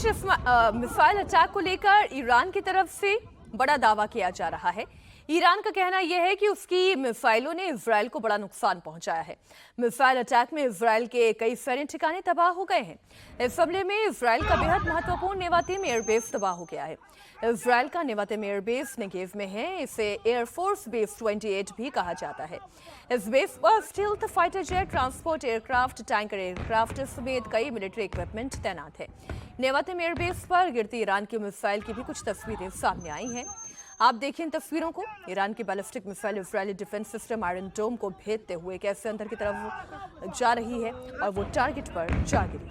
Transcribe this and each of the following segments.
बीच इस missile attack को लेकर ईरान की तरफ से बड़ा दावा किया जा रहा है। ईरान का कहना यह है कि उसकी मिसाइलों ने इजरायल को बड़ा नुकसान पहुंचाया है। मिसाइल अटैक में इजरायल के कई सैन्य ठिकाने तबाह हो गए हैं। इस हमले में इजरायल का बेहद महत्वपूर्ण नेवातिम एयरबेस तबाह हो गया है। इजरायल का नेवातिम एयरबेस नेगेव में है। इसे एयरफोर्स बेस 28 भी कहा जाता है। इस बेस पर stealth fighter jet, transport aircraft, tanker aircraft समेत कई मिलिट्री इक्विपमेंट तैनात है। नेवातिम एयरबेस पर गिरती ईरान की मिसाइल की भी कुछ तस्वीरें सामने आई हैं। आप देखिए इन तस्वीरों को। ईरान की ballistic missile Israeli defence system Iron Dome को भेदते हुए कैसे अंदर की तरफ जा रही है और वो टारगेट पर जा गिरी।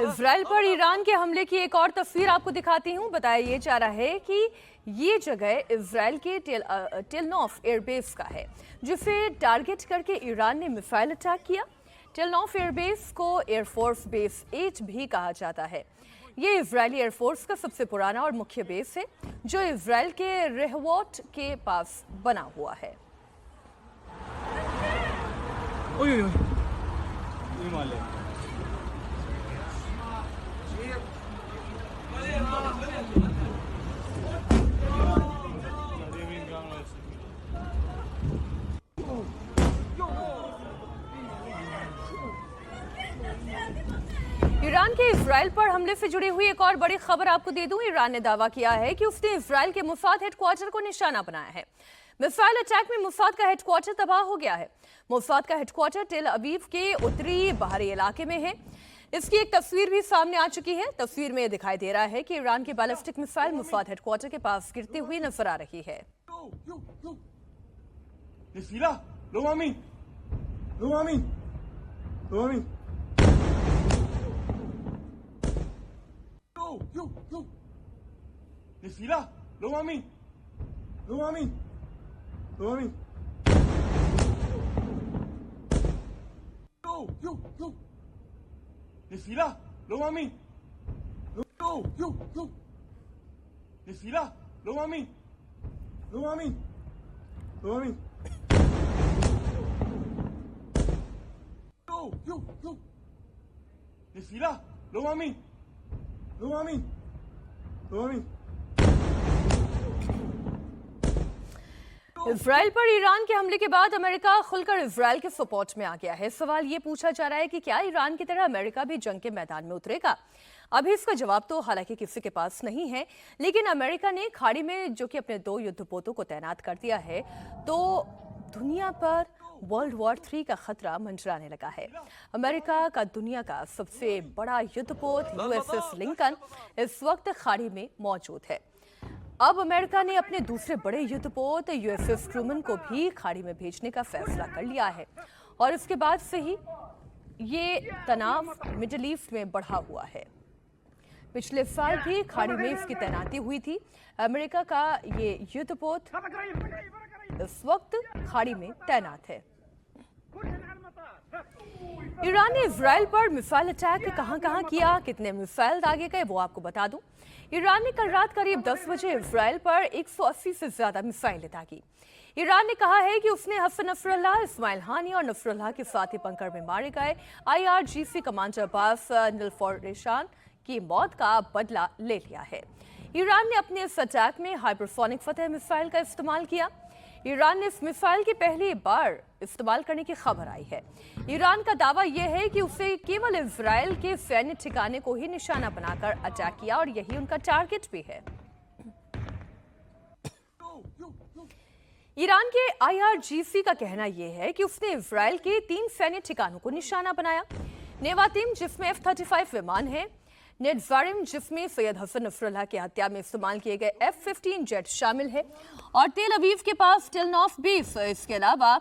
इजराइल पर ईरान के हमले की एक और तस्वीर आपको दिखाती हूँ। बताया ये जा रहा है कि ये जगह इजराइल के टेलनॉफ एयरबेस का है, जिसे टारगेट करके ईरान ने मिसाइल अटैक किया। टेलनॉफ एयरबेस को एयरफोर्स बेस 8 भी कहा जाता है। ये इजरायली एयरफोर्स का सबसे पुराना और मुख्य बेस है, जो इजराइल के रेहवोट के पास बना हुआ है। ईरान के इजराइल पर हमले से जुड़ी हुई एक और बड़ी खबर आपको दे दूं। ईरान ने दावा किया है कि उसने इजराइल के मुसाद हेडक्वार्टर को निशाना बनाया है। मिसाइल अटैक में मुसाद का हेडक्वार्टर तबाह हो गया है। मुसाद का हेडक्वार्टर टेल अवीव के उत्तरी बाहरी इलाके में है। इसकी एक तस्वीर भी सामने आ चुकी है। तस्वीर में दिखाई दे रहा है कि ईरान की बैलिस्टिक मिसाइल मुसाद हेडक्वार्टर के पास गिरती हुई नजर आ रही है। इजराइल पर ईरान के हमले के बाद अमेरिका खुलकर इजराइल के सपोर्ट में आ गया है। सवाल ये पूछा जा रहा है कि क्या ईरान की तरह अमेरिका भी जंग के मैदान में उतरेगा? अभी इसका जवाब तो हालांकि किसी के पास नहीं है, लेकिन अमेरिका ने खाड़ी में जो कि अपने 2 युद्धपोतों को तैनात कर दिया है, तो दुनिया पर वर्ल्ड वॉर 3 का खतरा मंडराने लगा है। अमेरिका का दुनिया का सबसे बड़ा युद्धपोत USS लिंकन इस वक्त खाड़ी में मौजूद है। अब अमेरिका ने अपने दूसरे बड़े युद्धपोत USS ट्रूमन को भी खाड़ी में भेजने का फैसला कर लिया है, और इसके बाद से ही ये तनाव मिडिल ईस्ट में बढ़ा हुआ है। पिछले साल भी खाड़ी में इसकी तैनाती हुई थी। अमेरिका का ये युद्धपोत इस वक्त खाड़ी में तैनात है। ईरान ने इजराइल पर मिसाइल अटैक कहां किया, कितने मिसाइल दागे गए, वो आपको बता दूं। ईरान ने कल रात करीब 10 बजे इजराइल पर 180 से ज्यादा मिसाइलें दागी। ईरान ने कहा है कि उसने हसन नसरल्लाह, इस्माइल हानी और नसरल्लाह के साथी पंकर में मारे गए IRGC कमांडर अब्बास निलफोरेशान की मौत का बदला ले लिया है। ईरान ने अपने इस अटैक में हाइपरसोनिक फतेह मिसाइल का इस्तेमाल किया। ईरान ने इस मिसाइल की पहली बार इस्तेमाल करने की खबर आई है। ईरान का दावा यह है कि उसे केवल इजराइल के सैन्य ठिकाने को ही निशाना बनाकर अटैक किया और यही उनका टारगेट भी है। ईरान के IRGC का कहना यह है कि उसने इजराइल के 3 सैन्य ठिकानों को निशाना बनाया। नेवातिम, जिसमें F-35 विमान है, नेटजारिम, जिसमें सैयद हसन नसरल्लाह की हत्या में इस्तेमाल किए गए F-15 जेट शामिल है, और तेल अवीव के पास टेलनॉफ बेस। इसके अलावा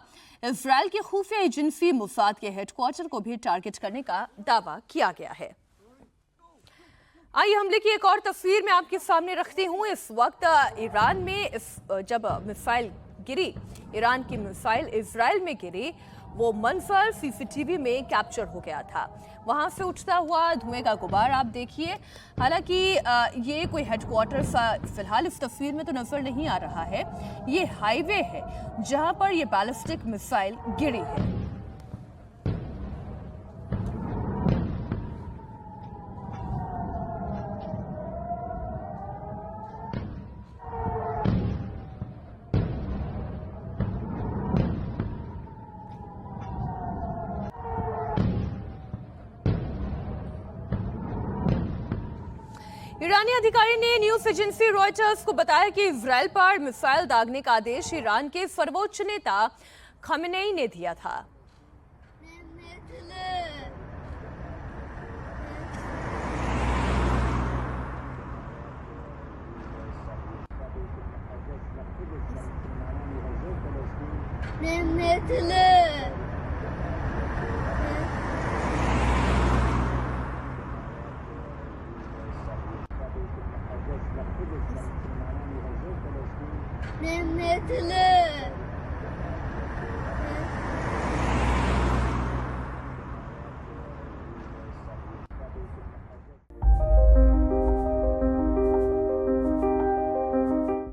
इजराइल की खुफिया एजेंसी मोसाद के हेडक्वार्टर को भी टारगेट करने का दावा किया गया है। आइए हमले की एक और तस्वीर मैं आपके सामने रखती हूँ। इस वक्त ईरान में जब मिसाइल गिरी, ईरान की मिसाइल इजराइल में गिरी, वो मंजर सीसीटीवी में कैप्चर हो गया था। वहां से उठता हुआ धुएं का गुबार आप देखिए। हालांकि ये कोई हेडक्वार्टर फिलहाल इस तस्वीर में तो नजर नहीं आ रहा है। ये हाईवे है जहां पर ये बैलिस्टिक मिसाइल गिरी है। ईरानी अधिकारी ने न्यूज एजेंसी रॉयटर्स को बताया कि इजराइल पर मिसाइल दागने का आदेश ईरान के सर्वोच्च नेता खमेनेई ने दिया था। Mehmet'le